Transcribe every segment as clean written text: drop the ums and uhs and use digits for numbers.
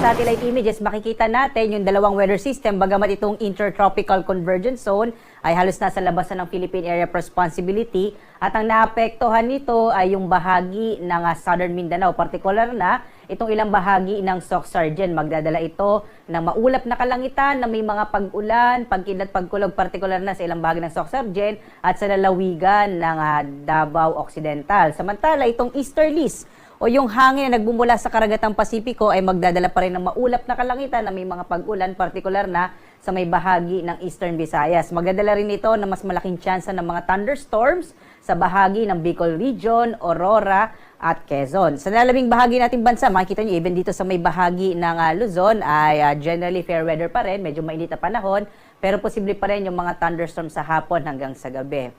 satellite images, makikita natin yung dalawang weather system, bagamat itong intertropical convergence zone ay halos nasa labasan ng Philippine Area of Responsibility at ang naapektuhan nito ay yung bahagi ng Southern Mindanao, partikular na itong ilang bahagi ng Soc-Sargen. Magdadala ito ng maulap na kalangitan na may mga pag-ulan, pagkidlat, pagkulog, partikular na sa ilang bahagi ng Soc-Sargen at sa lalawigan ng Davao Occidental. Samantala, itong easterlies o yung hangin na nagbumula sa karagatang Pasipiko ay magdadala pa rin ng maulap na kalangitan na may mga pag-ulan, partikular na sa may bahagi ng Eastern Visayas. Magdadala rin ito ng mas malaking tsansa ng mga thunderstorms sa bahagi ng Bicol Region, Aurora at Quezon. Sa lalabing bahagi nating bansa, makikita nyo even dito sa may bahagi ng Luzon ay generally fair weather pa rin, medyo mainit na panahon, pero posible pa rin yung mga thunderstorms sa hapon hanggang sa gabi.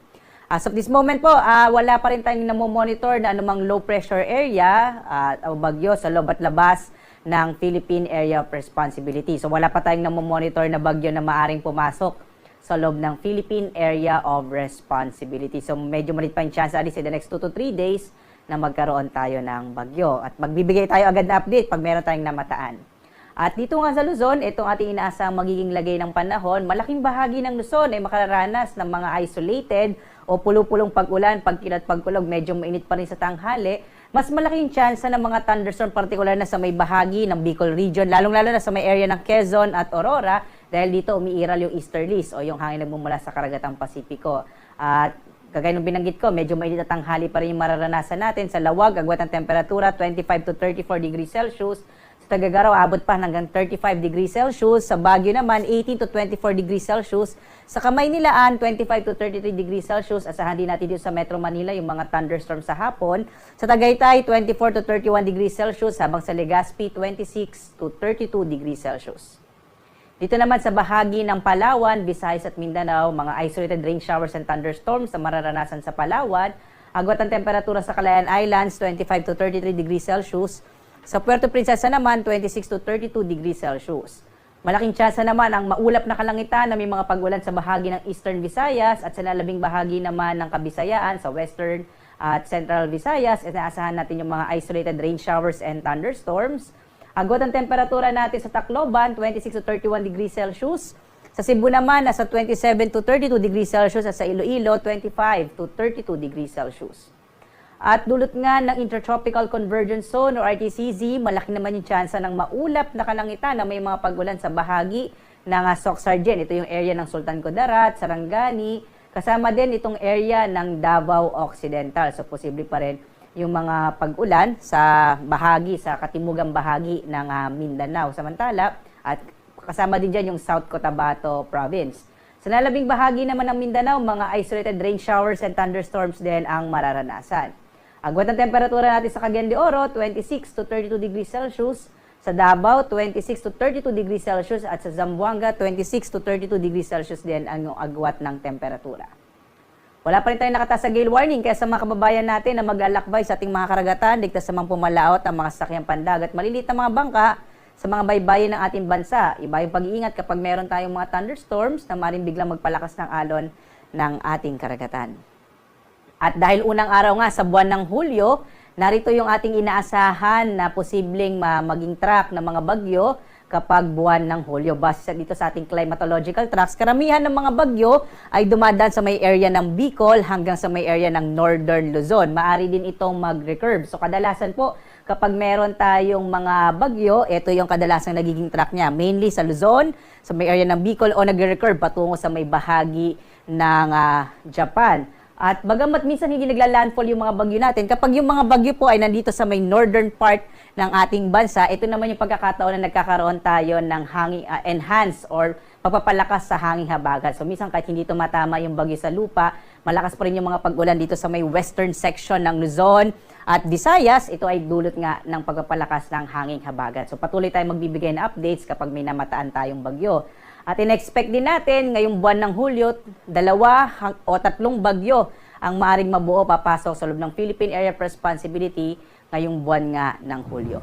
As of this moment po, wala pa rin tayong namomonitor na anumang low pressure area o bagyo sa loob at labas ng Philippine Area of Responsibility. So wala pa tayong namomonitor na bagyo na maaring pumasok sa loob ng Philippine Area of Responsibility. So medyo maliit pa yung chance at least in the next 2 to 3 days na magkaroon tayo ng bagyo. At magbibigay tayo agad na update pag meron tayong namataan. At dito nga sa Luzon, itong ating inaasang magiging lagay ng panahon, malaking bahagi ng Luzon ay makararanas ng mga isolated o pulo-pulong pag-ulan, pagkilat, pagkulog, medyo mainit pa rin sa tanghali. Mas malaking tsansa ng mga thunderstorm, partikular na sa may bahagi ng Bicol Region, lalong-lalo na sa may area ng Quezon at Aurora, dahil dito umiiral yung easterlies o yung hangin nagmumula sa karagatang Pasipiko. At kagaya ng binanggit ko, medyo mainit at tanghali pa rin yung mararanasan natin. Sa Lawag, agwat ng temperatura, 25 to 34 degrees Celsius. Sa Tagagaraw, abot pa hanggang 35 degrees Celsius. Sa Baguio naman, 18 to 24 degrees Celsius. Sa Kamaynilaan, 25 to 33 degrees Celsius. Asahan din natin dito sa Metro Manila yung mga thunderstorm sa hapon. Sa Tagaytay, 24 to 31 degrees Celsius. Habang sa Legazpi, 26 to 32 degrees Celsius. Dito naman sa bahagi ng Palawan, Visayas at Mindanao, mga isolated rain showers and thunderstorms na mararanasan sa Palawan. Agwat ang temperatura sa Calayan Islands, 25 to 33 degrees Celsius. Sa Puerto Princesa naman, 26 to 32 degrees Celsius. Malaking tsansa naman ang maulap na kalangitan na may mga pag-ulan sa bahagi ng Eastern Visayas at sa lalabing bahagi naman ng Kabisayaan sa Western at Central Visayas. Inaasahan natin yung mga isolated rain showers and thunderstorms. Agwat ang temperatura natin sa Tacloban, 26 to 31 degrees Celsius. Sa Cebu naman, nasa 27 to 32 degrees Celsius at sa Iloilo, 25 to 32 degrees Celsius. At dulot nga ng Intertropical Convergence Zone o RTCZ, malaki naman yung tsansa ng maulap na kalangitan na may mga pag-ulan sa bahagi ng Soc-Sargen. Ito yung area ng Sultan Kudarat, Sarangani, kasama din itong area ng Davao Occidental. So posible pa rin yung mga pag-ulan sa bahagi, sa katimugang bahagi ng Mindanao. Samantala, at kasama din dyan yung South Cotabato Province. Sa lalabing bahagi naman ng Mindanao, mga isolated rain showers and thunderstorms din ang mararanasan. Agwat ang temperatura natin sa Cagayan de Oro, 26 to 32 degrees Celsius. Sa Davao, 26 to 32 degrees Celsius. At sa Zamboanga, 26 to 32 degrees Celsius din ang agwat ng temperatura. Wala pa rin tayong nakataas sa gale warning, kaya sa mga kababayan natin na mag-alakbay sa ating mga karagatan, ligtas namang pumalaot ang mga sasakyang pandagat, maliliit na mga bangka sa mga baybayin ng ating bansa. Iba yung pag-iingat kapag meron tayong mga thunderstorms na maaaring biglang magpalakas ng alon ng ating karagatan. At dahil unang araw nga sa buwan ng Hulyo, narito yung ating inaasahan na posibleng maging track ng mga bagyo kapag buwan ng Hulyo. Base dito sa ating climatological tracks, karamihan ng mga bagyo ay dumadaan sa may area ng Bicol hanggang sa may area ng Northern Luzon. Maari din itong mag-recurve. So kadalasan po, kapag meron tayong mga bagyo, ito yung kadalasan nagiging track niya. Mainly sa Luzon, sa may area ng Bicol o nag-recurve patungo sa may bahagi ng Japan. At bagamat minsan hindi nagla-landfall yung mga bagyo natin, kapag yung mga bagyo po ay nandito sa may northern part ng ating bansa, ito naman yung pagkakataon na nagkakaroon tayo ng hangin enhanced or pagpapalakas sa hanging habagat. So minsan kahit hindi tumatama yung bagyo sa lupa, malakas pa rin yung mga pag-ulan dito sa may western section ng Luzon at Visayas. Ito ay dulot nga ng pagpapalakas ng hanging habagat. So patuloy tayong magbibigay ng updates kapag may namataan tayong bagyo. At in-expect din natin ngayong buwan ng Hulyo, 2 o 3 bagyo ang maaring mabuo papasok sa loob ng Philippine Area of Responsibility ngayong buwan nga ng Hulyo.